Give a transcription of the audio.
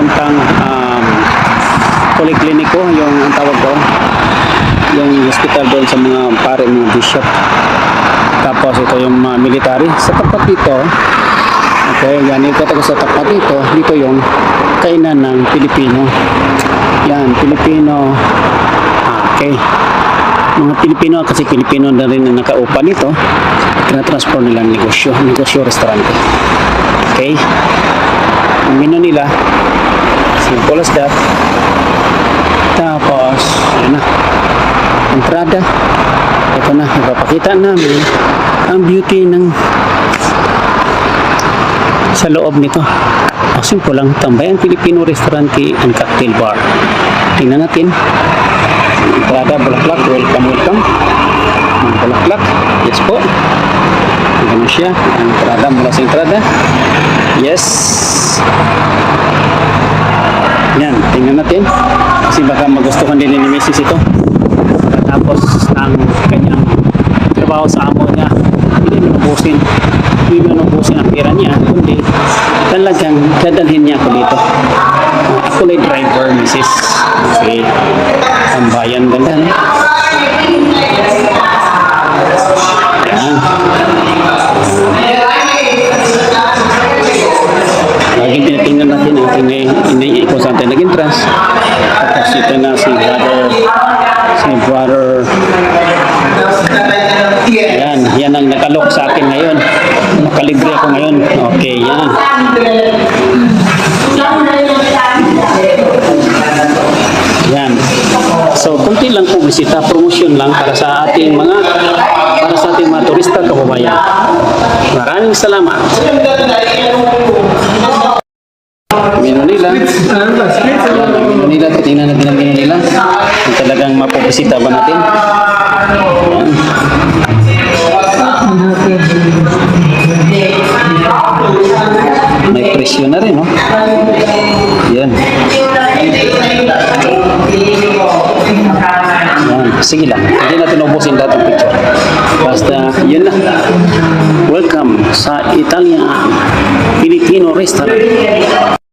papuntang polikliniko, yung ang tawag doon, yung hospital doon sa mga pare, mga bishop. Tapos ito yung mga military sa tapat dito. Okay, yan ito sa tapat dito. Dito yung kainan ng Pilipino. Yan, Pilipino. Okay, mga Pilipino, kasi Pilipino na rin na nakaupa nito, tinatransfer nila negosyo restaurante. Okay, ang menu nila simple as that. Tapos yun na, entrada. Ito na, ipapakita namin ang beauty ng sa loob nito. Simple lang, Tambayan Filipino Restaurante and Cocktail Bar. Tingnan natin. Entrada, bulaklak, welcome. Bulaklak, yes po. Ganun siya. Entrada, mula sa entrada. Yes. Yan, tingnan natin. Kasi baka magustuhan din ni Mrs. ito. Tapos ang kanyang trabaho sa amo niya, hindi manubusin ang pera niya, kundi talagang dadalhin niya ako dito. Ako na driver, Mrs. Okay, ang bayan ganda, no? Yan. Laging tinitingnan natin ang kung saan tayo nag-entrance. Tapos ito na si brother. Yan ang nakalok sa akin ngayon. Nakalibre ako ngayon. Okay, yan. Yan. So, kunti lang po bisita, promotion lang para sa ating mga turista kababayan. Maraming salamat. Menu nila. Menu nila, titingnan natin ang menu nila. Kung talagang mapupusita ba natin. Ayan. May presyo na rin, no? Yan. Yan. Sige lang. Hindi natin ubusin lahat ng picture. Basta, yun na. Welcome sa Italian Filipino Restaurant.